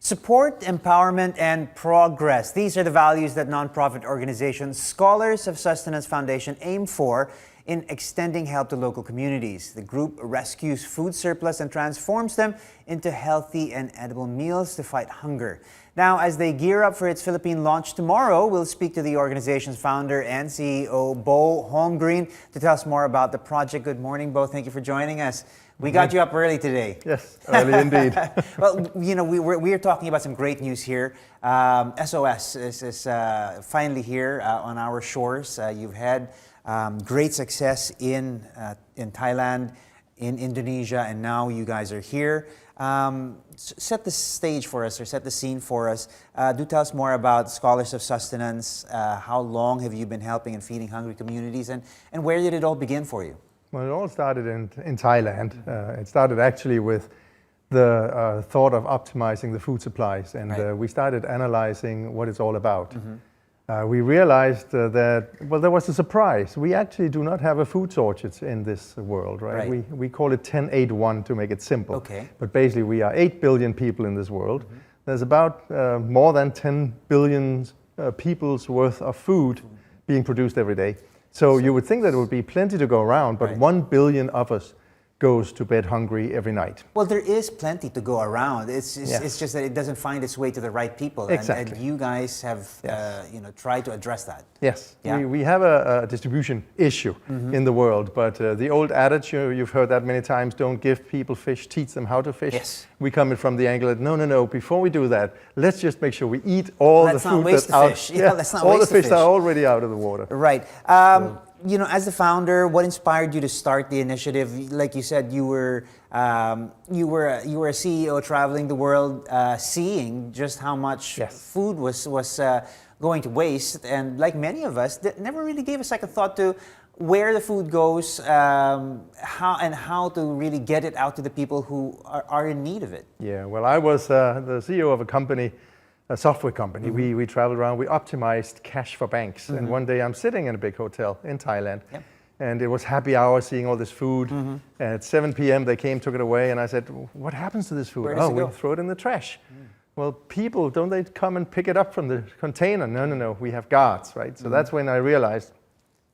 Support, empowerment, and progress. These are the values that nonprofit organization Scholars of Sustenance Foundation aim for in extending help to local communities. The group rescues food surplus and transforms them into healthy and edible meals to fight hunger. Now, as they gear up for its Philippine launch tomorrow, we'll speak to the organization's founder and CEO, Bo Holmgreen, to tell us more about the project. Good morning, Bo. Thank you for joining us. We got you up early today. Yes, early indeed. Well, you know, we're talking about some great news here. SOS is finally here on our shores. You've had great success in Thailand, in Indonesia, and now you guys are here. Set the stage for us, or set the scene for us. Do tell us more about Scholars of Sustenance. How long have you been helping and feeding hungry communities, and where did it all begin for you? Well, it all started in Thailand. It started actually with the thought of optimizing the food supplies, and we started analyzing what it's all about. We realized that, well, there was a surprise. We actually do not have a food shortage in this world, right? We call it 10-8-1 to make it simple. Okay. But basically, we are 8 billion people in this world. There's about more than 10 billion people's worth of food being produced every day. So you would think that it would be plenty to go around, but 1 billion of us goes to bed hungry every night. Well, there is plenty to go around. It's just that it doesn't find its way to the right people. Exactly. And you guys have tried to address that. Yes. Yeah. We have a distribution issue in the world, but the old adage, you've heard that many times, don't give people fish, teach them how to fish. Yes. We come in from the angle that no, before we do that, let's just make sure we eat all the food that's out. Fish. Yeah, let's not all waste the fish the that are already out of the water. Right. You know, as the founder, what inspired you to start the initiative? Like you said, you were a CEO traveling the world, seeing just how much food was going to waste, and like many of us, that never really gave a second thought to where the food goes, how to really get it out to the people who are in need of it. Yeah. Well, I was the CEO of a software company. We traveled around, we optimized cash for banks. And one day I'm sitting in a big hotel in Thailand, and it was happy hour, seeing all this food. And at 7 p.m. they came, took it away, and I said, what happens to this food? Where does it go? We throw it in the trash. Well, people, don't they come and pick it up from the container? No, we have guards, right? So that's when I realized,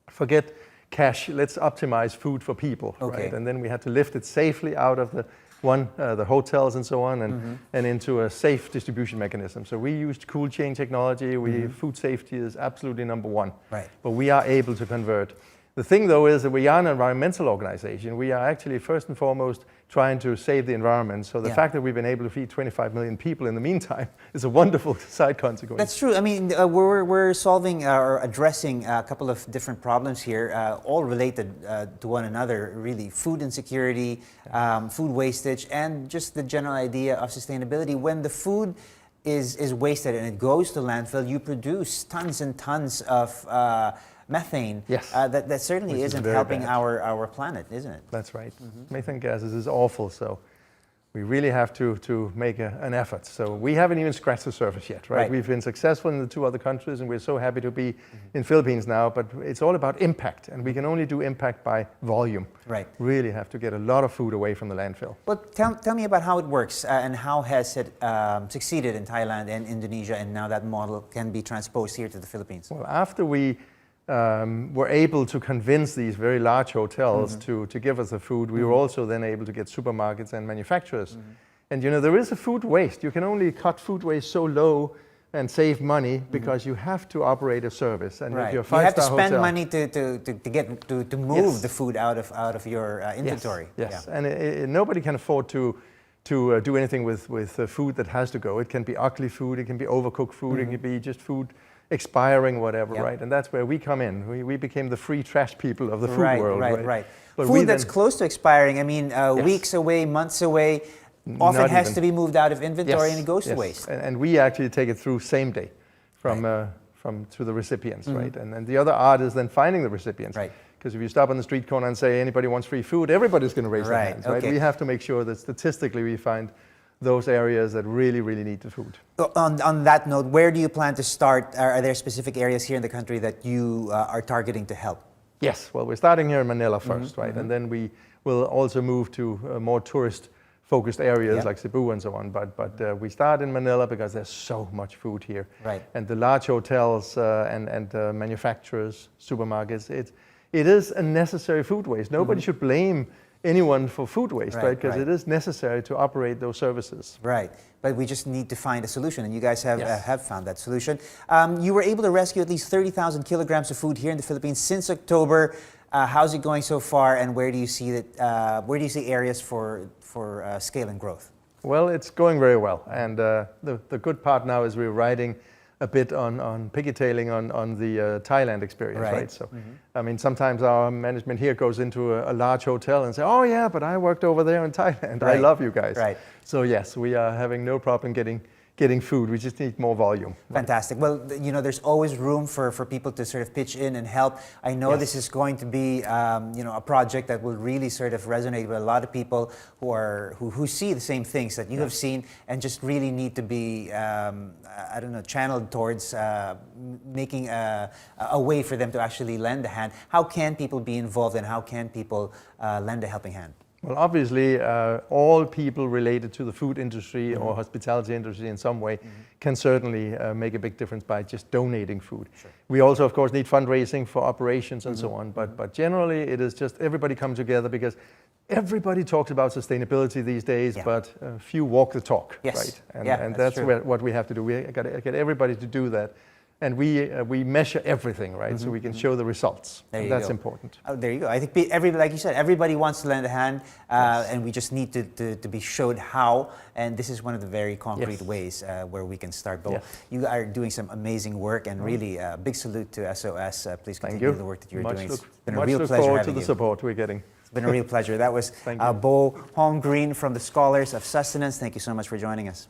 forget cash, let's optimize food for people, right? And then we had to lift it safely out of the hotels and so on, and into a safe distribution mechanism. So we used cool chain technology. Food safety is absolutely number one. Right. But we are able to convert. The thing, though, is that we are an environmental organization. We are actually first and foremost trying to save the environment. So the fact that we've been able to feed 25 million people in the meantime is a wonderful side consequence. That's true. I mean, we're solving or addressing a couple of different problems here, all related to one another, really. Food insecurity, food wastage, and just the general idea of sustainability. When the food is wasted and it goes to landfill, you produce tons and tons of methane. Yes. That certainly isn't helping our planet, isn't it? That's right. Methane gases is awful, so we really have to make an effort. So we haven't even scratched the surface yet, right? We've been successful in the 2 other countries, and we're so happy to be in Philippines now, but it's all about impact, and we can only do impact by volume. Right. Really have to get a lot of food away from the landfill. Well, tell me about how it works, and how has it succeeded in Thailand and Indonesia, and now that model can be transposed here to the Philippines. Well, after we were able to convince these very large hotels to give us the food, we were also then able to get supermarkets and manufacturers. And you know, there is a food waste. You can only cut food waste so low and save money because you have to operate a service. And if you're a you have to five-star spend hotel, money to move the food out of your inventory. Yes. And nobody can afford to do anything with food that has to go. It can be ugly food, it can be overcooked food, it can be just food expiring, whatever, right? And that's where we come in. We became the free trash people of the food world, right? But food that's close to expiring, I mean, weeks away, months away, often has to be moved out of inventory and it goes to waste. And we actually take it through same day to the recipients, right? And the other art is then finding the recipients. Right. Because if you stop on the street corner and say anybody wants free food, everybody's going to raise their hands, right? We have to make sure that statistically we find those areas that really, really need the food. On that note, where do you plan to start? Are there specific areas here in the country that you are targeting to help? Yes, well, we're starting here in Manila first, right? And then we will also move to more tourist focused areas Yep. like Cebu and so on. But we start in Manila because there's so much food here. Right. And the large hotels and manufacturers, supermarkets, it is a necessary food waste. Nobody should blame anyone for food waste, right? Because it is necessary to operate those services. Right, but we just need to find a solution, and you guys have Yes. have found that solution. You were able to rescue at least 30,000 kilograms of food here in the Philippines since October. How's it going so far, and where do you see that? Where do you see areas for scale and growth? Well, it's going very well, and the good part now is we're riding a bit on piggytailing on the Thailand experience, right? So, I mean, sometimes our management here goes into a large hotel and say, "Oh yeah, but I worked over there in Thailand. I Right. love you guys." Right. So yes, we are having no problem getting food. We just need more volume. Fantastic. Well, you know, there's always room for people to sort of pitch in and help. I know Yes. this is going to be, you know, a project that will really sort of resonate with a lot of people who see the same things that you have seen and just really need to be, I don't know, channeled towards making a way for them to actually lend a hand. How can people be involved, and how can people lend a helping hand? Well, obviously, all people related to the food industry or hospitality industry in some way can certainly make a big difference by just donating food. Sure. We also, of course, need fundraising for operations and so on. But generally, it is just everybody come together because everybody talks about sustainability these days, Yeah. but few walk the talk, Yes. right? And, Yeah, and that's that's true. what we have to do. We got to get everybody to do that. And we measure everything, right? So we can show the results. There And you that's go. important. Oh, there you go. I think like you said, everybody wants to lend a hand, and we just need to be showed how. And this is one of the very concrete Yes. ways where we can start. But Yes. you are doing some amazing work, and really big salute to SOS. Please Thank continue you. the work that you're Much doing. look, It's been a much real look pleasure forward to having the you. support we're getting. It's been a real pleasure. That was Thank you. Bo Hong Green from the Scholars of Sustenance. Thank you so much for joining us.